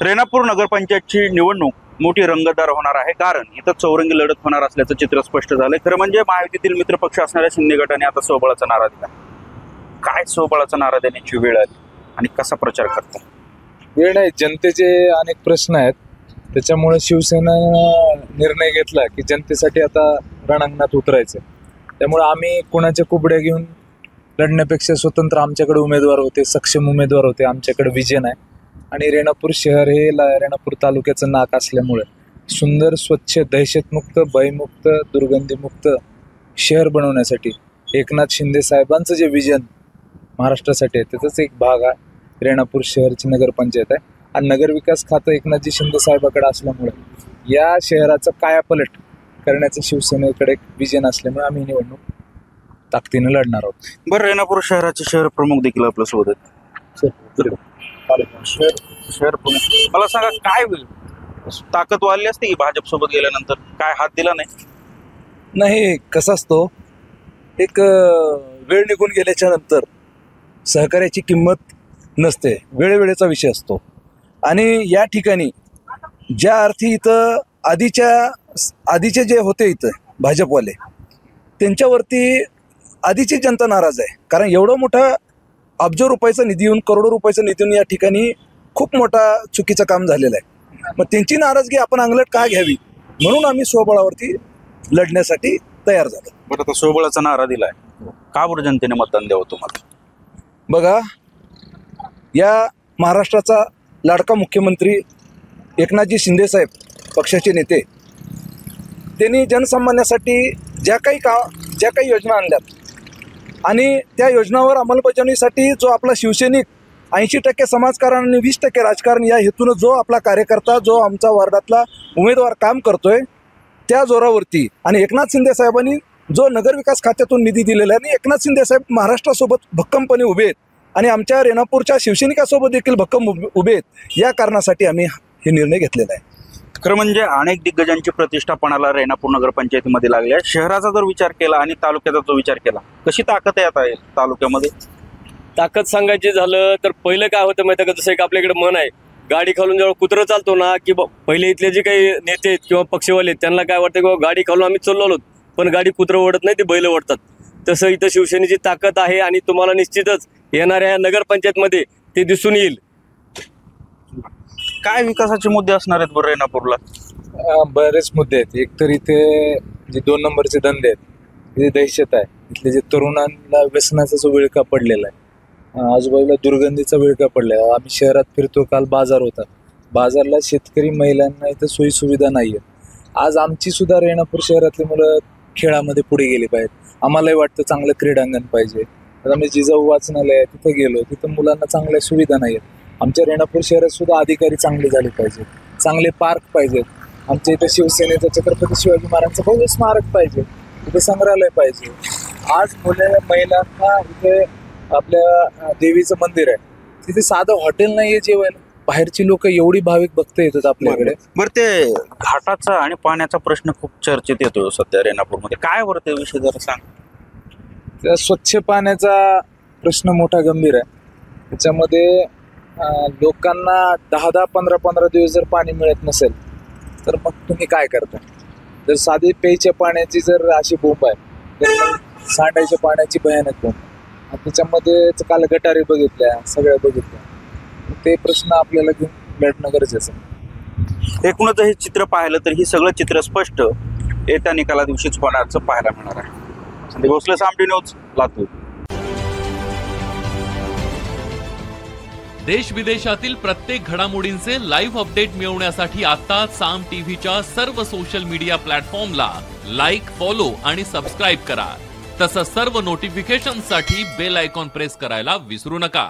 रेणापूर नगरपंचायतची निवडणूक मोठी रंगतदार होणार आहे, कारण इथं चौरंगी लढत होणार असल्याचं चित्र स्पष्ट झालंय। खरं म्हणजे महायुतीतील मित्रपक्ष असणाऱ्या शिंदे गटाने आता स्वबळाचा नारा दिला। काय स्वबळाचा नारा देण्याची वेळ आली आणि कसा प्रचार करतात? वेळ नाही, जनतेचे अनेक प्रश्न आहेत, त्याच्यामुळे शिवसेना निर्णय घेतला की जनतेसाठी आता रणांगणात उतरायचं। त्यामुळे आम्ही कोणाच्या कुबड्या घेऊन लढण्यापेक्षा स्वतंत्र आमच्याकडे उमेदवार होते, सक्षम उमेदवार होते, आमच्याकडे विजन आहे। आणि रेणापूर शहर हे रेणापूर तालुक्याचं नाक असल्यामुळे सुंदर, स्वच्छ, दहशतमुक्त, भयमुक्त, दुर्गंधीमुक्त शहर बनवण्यासाठी एकनाथ शिंदे साहेबांचं जे विजन महाराष्ट्रासाठी आहे त्याचाच एक भाग आहे रेणापूर शहरची नगरपंचायत आहे। आणि नगरविकास खातं एकनाथजी शिंदे साहेबाकडे असल्यामुळे या शहराचं कायापलट करण्याचं शिवसेनेकडे एक विजन असल्यामुळे आम्ही निवडणूक ताकदीनं लढणार आहोत। बरं, रेणापूर शहराचे शहर प्रमुख देखील आपल्यासोबत आहेत। शहर प्रमुख, मला सांगा, काय ताकद वाढली असते की भाजप सोबत गेल्यानंतर? काय हात दिला नाही, कसा असतो, एक वेळ निघून गेल्याच्या नंतर सहकार्याची किंमत नसते, वेळेवेळेचा विषय असतो। आणि या ठिकाणी ज्या अर्थी इथं आधीचे जे होते इथं भाजपवाले, त्यांच्यावरती आधीची जनता नाराज आहे, कारण एवढं मोठा अब्ज रुपयाचा निधी येऊन, करोडो रुपयाचा निधी येऊन या ठिकाणी खूप मोठा चुकीचं काम झालेलं आहे। मग त्यांची नाराजगी आपण अंगलट का घ्यावी, म्हणून आम्ही स्वबळावरती लढण्यासाठी तयार झालो। बरं, आता स्वबळाचा नारा दिलाय, का बरं जनतेने मतदान द्यावं तुम्हाला? बघा, या महाराष्ट्राचा लाडका मुख्यमंत्री एकनाथजी शिंदे साहेब पक्षाचे नेते, त्यांनी जनसामान्यासाठी ज्या काही योजना आणल्यात आणि त्या योजनावर अंमलबजावणीसाठी जो आपला शिवसैनिक 80% समाजकारण आणि 20% राजकारण या हेतूनं जो आपला कार्यकर्ता, जो आमचा वार्डातला उमेदवार काम करतोय, त्या जोरावरती आणि एकनाथ शिंदे साहेबांनी जो नगरविकास खात्यातून निधी दिलेला आहे आणि एकनाथ शिंदे साहेब महाराष्ट्रासोबत भक्कमपणे उभे आहेत आणि आमच्या रेणापूरच्या शिवसैनिकासोबत देखील भक्कम उभे आहेत, या कारणासाठी आम्ही हे निर्णय घेतलेला आहे। खरं म्हणजे अनेक दिग्गजांची प्रतिष्ठा पणाला रेणापूर नगरपंचायतीमध्ये लागली आहे। शहराचा जर विचार केला आणि तालुक्याचा जो विचार केला, कशी ताकद आहे आता तालुक्यामध्ये? ताकद सांगायची झालं तर पहिलं काय होतं माहिती आहे का, जसं एक आपल्याकडे म्हण आहे, गाडी खालून जेव्हा कुत्रं चालतो ना, की पहिले इथले जे काही नेते आहेत किंवा पक्षवाले आहेत त्यांना काय वाटतं की गाडी खालून आम्ही चाललो आलो, पण गाडी कुत्रं ओढत नाही, ते बैल ओढतात। तसं इथं शिवसेनेची ताकद आहे आणि तुम्हाला निश्चितच येणाऱ्या नगरपंचायतमध्ये ते दिसून येईल। काय विकासाचे मुद्दे असणार आहेत बरं रेणापूरला? बरेच मुद्दे आहेत। एक तर इथे जे 2 नंबरचे धंदे आहेत, तिथे दहशत आहे, इथले जे तरुणांना व्यसनाचा जो विळखा पडलेला आहे, आजूबाजूला दुर्गंधीचा विळखा पडला आहे। आम्ही शहरात फिरतो, काल बाजार होता, बाजारला शेतकरी महिलांना इथं सोयीसुविधा नाही आहेत। आज आमची सुद्धा रेणापूर शहरातली मुलं खेळामध्ये पुढे गेली पाहिजेत। आम्हालाही वाटतं चांगलं क्रीडांगण पाहिजे। आता मी जिजाऊ वाचनालय आहे तिथं गेलो, तिथं मुलांना चांगल्या सुविधा नाही आहेत। आमच्या रेणापूर शहरात सुद्धा अधिकारी चांगले झाले पाहिजेत, चांगले पार्क पाहिजेत। आमच्या इथं शिवसेनेचं छत्रपती शिवाजी महाराजांचं भव्य स्मारक पाहिजे, इथे संग्रहालय पाहिजे। आज महिलांना इथे आपल्या देवीचं मंदिर आहे, तिथे साधं हॉटेल नाही आहे जेवायला, बाहेरची लोक एवढी भाविक भक्त येतात आपल्याकडे। बरं, ते घाटाचा आणि पाण्याचा प्रश्न खूप चर्चेत येतो सध्या रेणापूरमध्ये, काय बरं ते विषय जरा सांग? त्या स्वच्छ पाण्याचा प्रश्न मोठा गंभीर आहे। त्याच्यामध्ये लोकांना 10-10, 15-15 दिवस जर पाणी मिळत नसेल तर मग तुम्ही काय करता? जर साधी प्यायच्या पाण्याची जर अशी बोंब आहे, तर सांडायच्या पाण्याची भयानक बोंब, त्याच्यामध्ये काल गटारी बघितल्या, सगळ्या बघितल्या, ते प्रश्न आपल्याला घेऊन लढणं गरजेचं आहे। एकूणच हे चित्र पाहिलं तर ही सगळं चित्र स्पष्ट येत्या निकाला दिवशीच होण्याचं पाहायला मिळणार आहे। संदीप भोसले, साम न्यूज, लातूर। देश विदेशातील प्रत्येक घडामोडींचे लाईव्ह अपडेट मिळवण्यासाठी आता साम टीव्हीच्या सर्व सोशल मीडिया प्लॅटफॉर्मला लाईक, फॉलो आणि सबस्क्राईब करा। तसंच सर्व नोटिफिकेशनसाठी बेल आयकॉन प्रेस करायला विसरू नका।